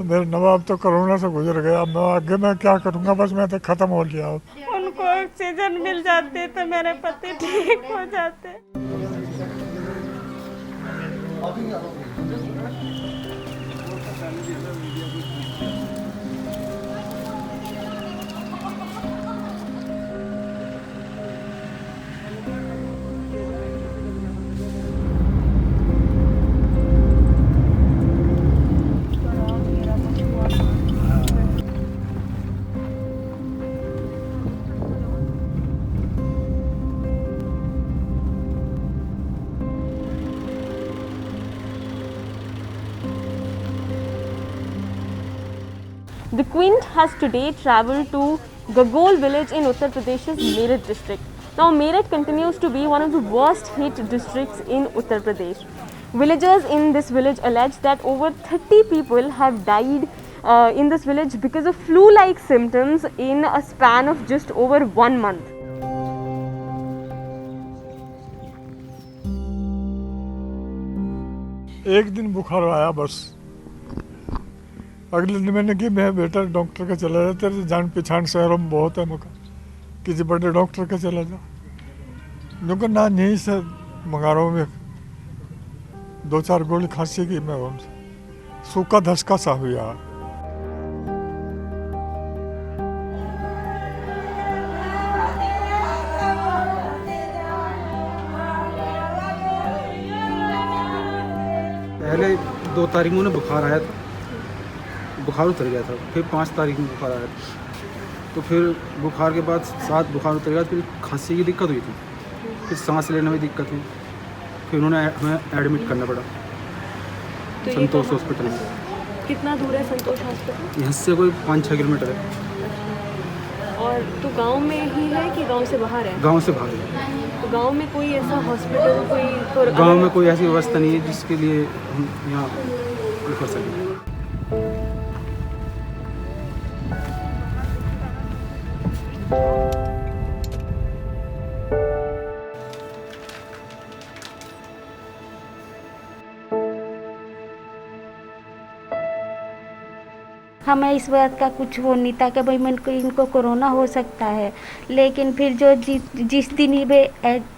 मेरा नवाब तो कोरोना से गुजर गया, मैं आगे मैं क्या करूँगा, बस मैं तो ख़त्म हो गया। उनको ऑक्सीजन मिल जाती तो मेरे पति ठीक हो जाते। The Quint has today travelled to Gagol village in Uttar Pradesh's Meerut district. Now Meerut continues to be one of the worst hit districts in Uttar Pradesh. Villagers in this village allege that over 30 people have died in this village because of flu-like symptoms in a span of just over 1 month. एक दिन बुखार आया बस, अगले दिन मैंने कि मैं बेटा डॉक्टर के चला जा, तेरे जान पहचान शहरों में बहुत है, मौका किसी बड़े डॉक्टर के चला जा। जो कि ना यहीं से मंगा रहा हूँ, मैं 2-4 गोली खांसी की, मैं सूखा धसका सा हुआ। पहले 2 तारीख में बुखार आया था, बुखार उतर गया था, फिर 5 तारीख में बुखार आया था, तो फिर बुखार के बाद 7 बुखार उतर गया, फिर खांसी की दिक्कत हुई थी, फिर सांस लेने में दिक्कत हुई, फिर उन्होंने हमें एडमिट करना पड़ा तो संतोष हॉस्पिटल में। कितना दूर है संतोष हॉस्पिटल? यहाँ से कोई 5-6 किलोमीटर है। और तो गांव में ही है कि गांव से बाहर है? गांव से बाहर है। तो गांव में कोई ऐसा हॉस्पिटल, कोई गांव में कोई ऐसी व्यवस्था नहीं है जिसके लिए हम यहाँ कर सकें। हमें इस बात का कुछ वो नहीं था कि भाई इनको कोरोना हो सकता है, लेकिन फिर जो जिस दिन ये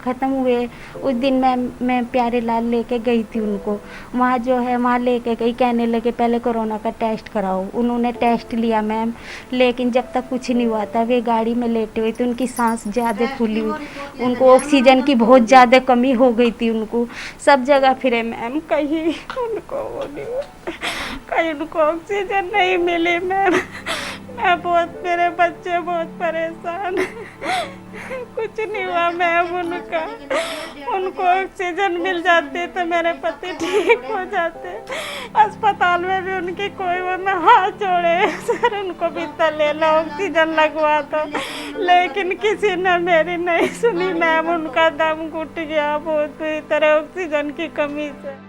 ख़त्म हुए उस दिन मैं प्यारे लाल लेके गई थी उनको, वहाँ जो है वहाँ लेके गई, कहने लगे पहले कोरोना का टेस्ट कराओ। उन्होंने टेस्ट लिया मैम, लेकिन जब तक कुछ नहीं हुआ था, वे गाड़ी में लेटे हुए थे, उनकी सांस ज़्यादा फूली हुई, उनको ऑक्सीजन की बहुत ज़्यादा कमी हो गई थी। उनको सब जगह फिरे मैम, कहीं उनको वो नहीं हुआ, कहीं उनको ऑक्सीजन नहीं मिली मैम। मैं बहुत, मेरे बच्चे बहुत परेशान, कुछ नहीं हुआ मैम उनका। उनको ऑक्सीजन मिल जाती तो मेरे पति ठीक हो जाते। अस्पताल में भी उनकी कोई वो में हाथ जोड़े, सर उनको भी तो ले लो, ऑक्सीजन लगवा दो, लेकिन किसी ने मेरी नहीं सुनी मैम। उनका दम घुट गया बहुत बुरी तरह ऑक्सीजन की कमी से।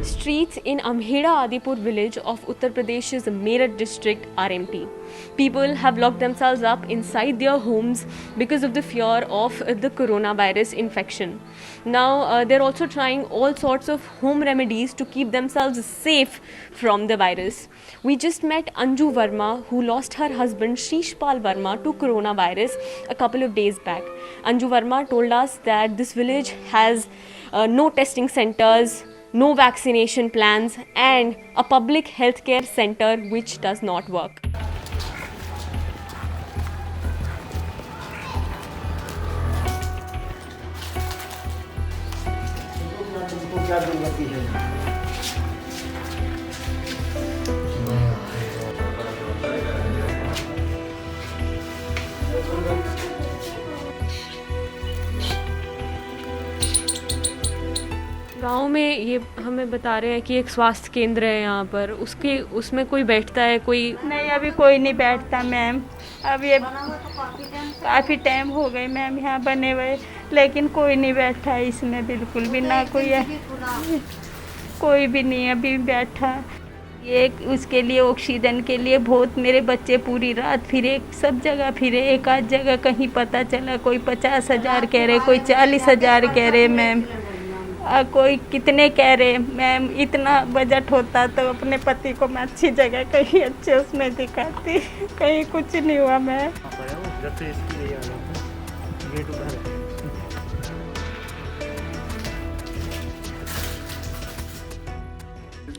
Streets in Amehra Adipur village of Uttar Pradesh's Meerut district are empty. People have locked themselves up inside their homes because of the fear of the coronavirus infection. Now they're also trying all sorts of home remedies to keep themselves safe from the virus. We just met Anju Verma, who lost her husband Shishpal Verma to coronavirus a couple of days back. Anju Verma told us that this village has no testing centers, no vaccination plans, and a public healthcare center which does not work. गांव में ये हमें बता रहे हैं कि एक स्वास्थ्य केंद्र है यहाँ पर, उसमें कोई बैठता है? कोई नहीं, अभी कोई नहीं बैठता मैम। अब ये काफ़ी टाइम हो गए मैम यहाँ बने हुए, लेकिन कोई नहीं बैठा है इसमें, बिल्कुल भी ना कोई है, कोई भी नहीं अभी बैठा। ये उसके लिए ऑक्सीजन के लिए बहुत मेरे बच्चे पूरी रात फिरे, सब जगह फिरे, एक आध जगह कहीं पता चला कोई 50,000 कह रहे, कोई 40,000 कह रहे मैम, कोई कितने कह रहे मैम। इतना बजट होता तो अपने पति को मैं अच्छी जगह कहीं अच्छे उसमें दिखाती, कहीं कुछ नहीं हुआ मैम।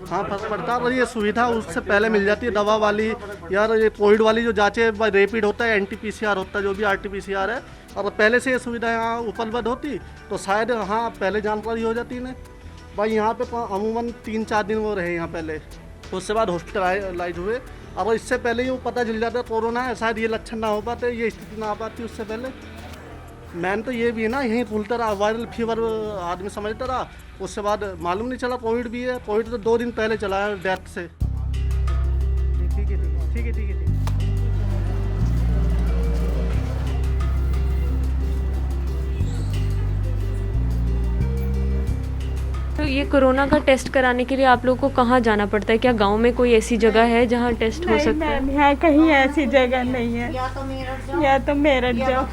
हाँ फर्क पड़ता है, और ये सुविधा उससे पहले मिल जाती है दवा वाली। यार ये कोविड वाली जो जांचें रैपिड होता है, NT-PCR होता है, जो भी RT-PCR है, और पहले से ये सुविधा यहाँ उपलब्ध होती तो शायद हाँ पहले जानकारी हो जाती इन्हें। भाई यहाँ पे अमूमन 3-4 दिन वो रहे यहाँ पहले, तो उसके बाद हॉस्पिटलाइज हुए। और इससे पहले ही वो पता चल जाता कोरोना है, शायद ये लक्षण ना हो पाते, ये स्थिति ना आ पाती उससे पहले। मैन तो ये भी है ना, यहीं भूलता रहा, वायरल फीवर आदमी समझता रहा, उसके बाद मालूम नहीं चला कोविड भी है। कोविड तो 2 दिन पहले चला है डेथ से। ठीक है ठीक है ठीक है। तो ये कोरोना का टेस्ट कराने के लिए आप लोगों को कहाँ जाना पड़ता है? क्या गांव में कोई ऐसी जगह है जहाँ टेस्ट हो सकता है? मैम यहाँ कहीं ऐसी जगह नहीं है, या तो मेरठ जाओ,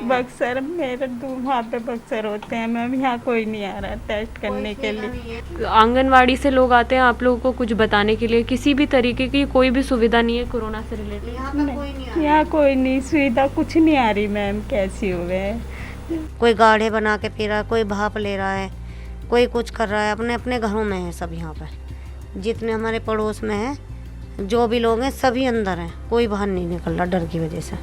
बक्सर, मेरठ वहाँ पे बक्सर होते हैं मैम, यहाँ कोई नहीं आ रहा टेस्ट करने के लिए। आंगनवाड़ी से लोग आते हैं आप लोगों को कुछ बताने के लिए? किसी भी तरीके की कोई भी सुविधा नहीं है कोरोना से रिलेटेड? यहाँ कोई नहीं, सुविधा कुछ नहीं आ रही मैम, कैसी हुए है। कोई गाढ़े बना के पी रहा है, कोई भाप ले रहा है, कोई कुछ कर रहा है, अपने अपने घरों में है सब। यहाँ पर जितने हमारे पड़ोस में हैं, जो भी लोग हैं सभी अंदर हैं, कोई बाहर नहीं निकल रहा डर की वजह से।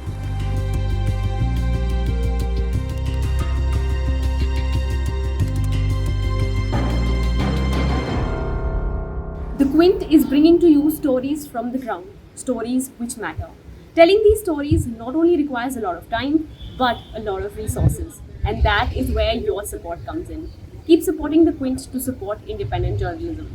The Quint is bringing to you stories from the ground, stories which matter. Telling these stories not only requires a lot of time, but a lot of resources. And that is where your support comes in. Keep supporting the Quint to support independent journalism.